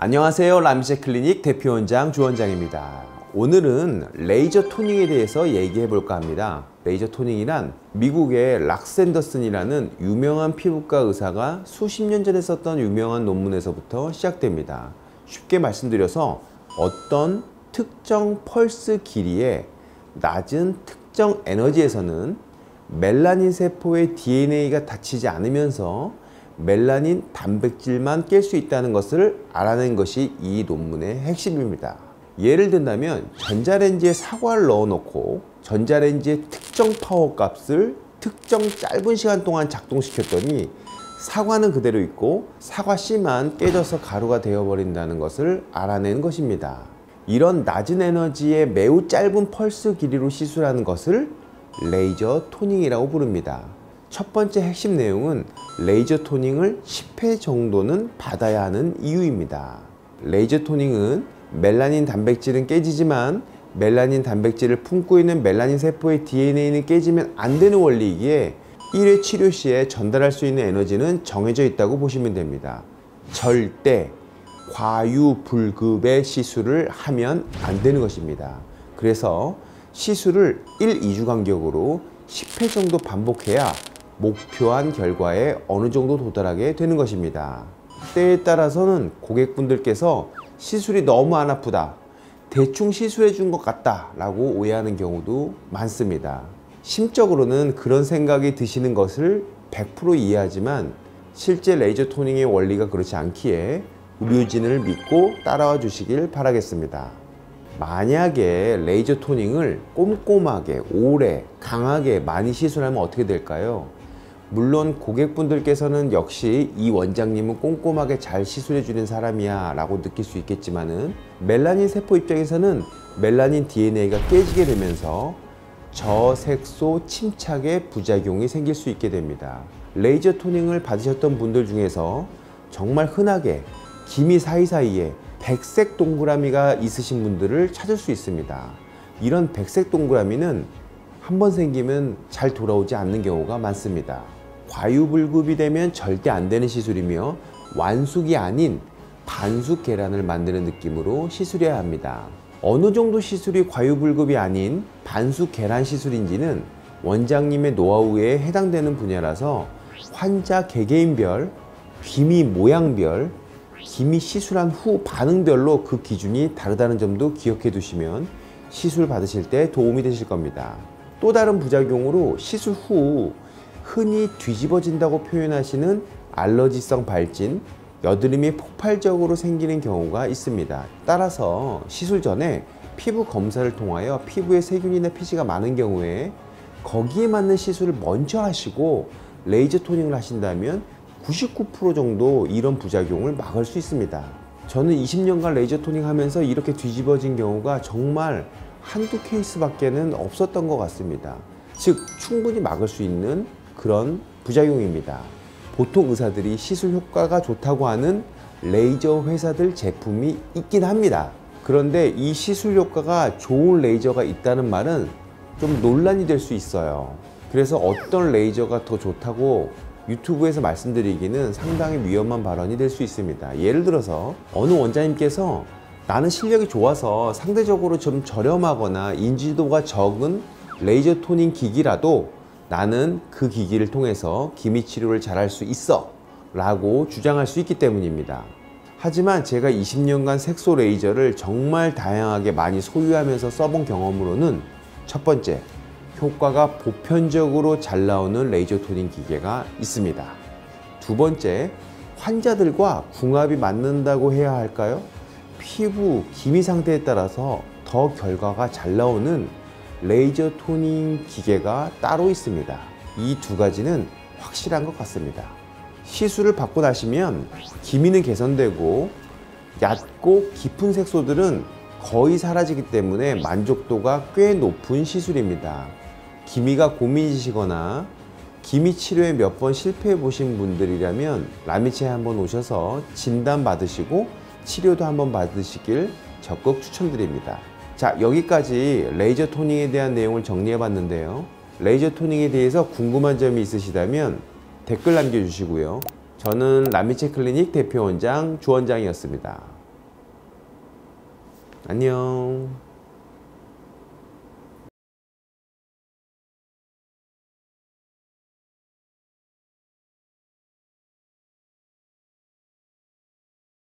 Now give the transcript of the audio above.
안녕하세요. 라미체 클리닉 대표원장 주원장입니다. 오늘은 레이저 토닝에 대해서 얘기해 볼까 합니다. 레이저 토닝이란 미국의 락샌더슨이라는 유명한 피부과 의사가 수십 년 전에 썼던 유명한 논문에서부터 시작됩니다. 쉽게 말씀드려서 어떤 특정 펄스 길이의 낮은 특정 에너지에서는 멜라닌 세포의 DNA가 닫히지 않으면서 멜라닌 단백질만 깰 수 있다는 것을 알아낸 것이 이 논문의 핵심입니다. 예를 든다면 전자레인지에 사과를 넣어놓고 전자레인지의 특정 파워 값을 특정 짧은 시간 동안 작동시켰더니 사과는 그대로 있고 사과 씨만 깨져서 가루가 되어버린다는 것을 알아낸 것입니다. 이런 낮은 에너지의 매우 짧은 펄스 길이로 시술하는 것을 레이저 토닝이라고 부릅니다. 첫 번째 핵심 내용은 레이저 토닝을 10회 정도는 받아야 하는 이유입니다. 레이저 토닝은 멜라닌 단백질은 깨지지만 멜라닌 단백질을 품고 있는 멜라닌 세포의 DNA는 깨지면 안 되는 원리이기에 1회 치료 시에 전달할 수 있는 에너지는 정해져 있다고 보시면 됩니다. 절대 과유불급의 시술을 하면 안 되는 것입니다. 그래서 시술을 1, 2주 간격으로 10회 정도 반복해야 목표한 결과에 어느 정도 도달하게 되는 것입니다. 때에 따라서는 고객분들께서 시술이 너무 안 아프다, 대충 시술해 준 것 같다 라고 오해하는 경우도 많습니다. 심적으로는 그런 생각이 드시는 것을 100% 이해하지만 실제 레이저 토닝의 원리가 그렇지 않기에 의료진을 믿고 따라와 주시길 바라겠습니다. 만약에 레이저 토닝을 꼼꼼하게, 오래, 강하게 많이 시술하면 어떻게 될까요? 물론 고객분들께서는 역시 이 원장님은 꼼꼼하게 잘 시술해 주는 사람이야 라고 느낄 수 있겠지만은 멜라닌 세포 입장에서는 멜라닌 DNA가 깨지게 되면서 저색소 침착의 부작용이 생길 수 있게 됩니다. 레이저 토닝을 받으셨던 분들 중에서 정말 흔하게 기미 사이사이에 백색 동그라미가 있으신 분들을 찾을 수 있습니다. 이런 백색 동그라미는 한번 생기면 잘 돌아오지 않는 경우가 많습니다. 과유불급이 되면 절대 안 되는 시술이며 완숙이 아닌 반숙 계란을 만드는 느낌으로 시술해야 합니다. 어느 정도 시술이 과유불급이 아닌 반숙 계란 시술인지는 원장님의 노하우에 해당되는 분야라서 환자 개개인별, 기미 모양별, 기미 시술한 후 반응별로 그 기준이 다르다는 점도 기억해 두시면 시술 받으실 때 도움이 되실 겁니다. 또 다른 부작용으로 시술 후 흔히 뒤집어진다고 표현하시는 알러지성 발진, 여드름이 폭발적으로 생기는 경우가 있습니다. 따라서 시술 전에 피부 검사를 통하여 피부에 세균이나 피지가 많은 경우에 거기에 맞는 시술을 먼저 하시고 레이저 토닝을 하신다면 99% 정도 이런 부작용을 막을 수 있습니다. 저는 20년간 레이저 토닝 하면서 이렇게 뒤집어진 경우가 정말 한두 케이스밖에는 없었던 것 같습니다. 즉 충분히 막을 수 있는 그런 부작용입니다. 보통 의사들이 시술 효과가 좋다고 하는 레이저 회사들 제품이 있긴 합니다. 그런데 이 시술 효과가 좋은 레이저가 있다는 말은 좀 논란이 될 수 있어요. 그래서 어떤 레이저가 더 좋다고 유튜브에서 말씀드리기는 상당히 위험한 발언이 될 수 있습니다. 예를 들어서 어느 원장님께서 나는 실력이 좋아서 상대적으로 좀 저렴하거나 인지도가 적은 레이저 토닝 기기라도 나는 그 기기를 통해서 기미 치료를 잘할 수 있어 라고 주장할 수 있기 때문입니다. 하지만 제가 20년간 색소 레이저를 정말 다양하게 많이 소유하면서 써본 경험으로는 첫 번째, 효과가 보편적으로 잘 나오는 레이저 토닝 기계가 있습니다. 두 번째, 환자들과 궁합이 맞는다고 해야 할까요? 피부, 기미 상태에 따라서 더 결과가 잘 나오는 레이저 토닝 기계가 따로 있습니다. 이 두 가지는 확실한 것 같습니다. 시술을 받고 나시면 기미는 개선되고 얕고 깊은 색소들은 거의 사라지기 때문에 만족도가 꽤 높은 시술입니다. 기미가 고민이시거나 기미 치료에 몇 번 실패해 보신 분들이라면 라미체에 한번 오셔서 진단 받으시고 치료도 한번 받으시길 적극 추천드립니다. 자, 여기까지 레이저 토닝에 대한 내용을 정리해 봤는데요. 레이저 토닝에 대해서 궁금한 점이 있으시다면 댓글 남겨주시고요. 저는 라미체 클리닉 대표원장 주원장이었습니다. 안녕.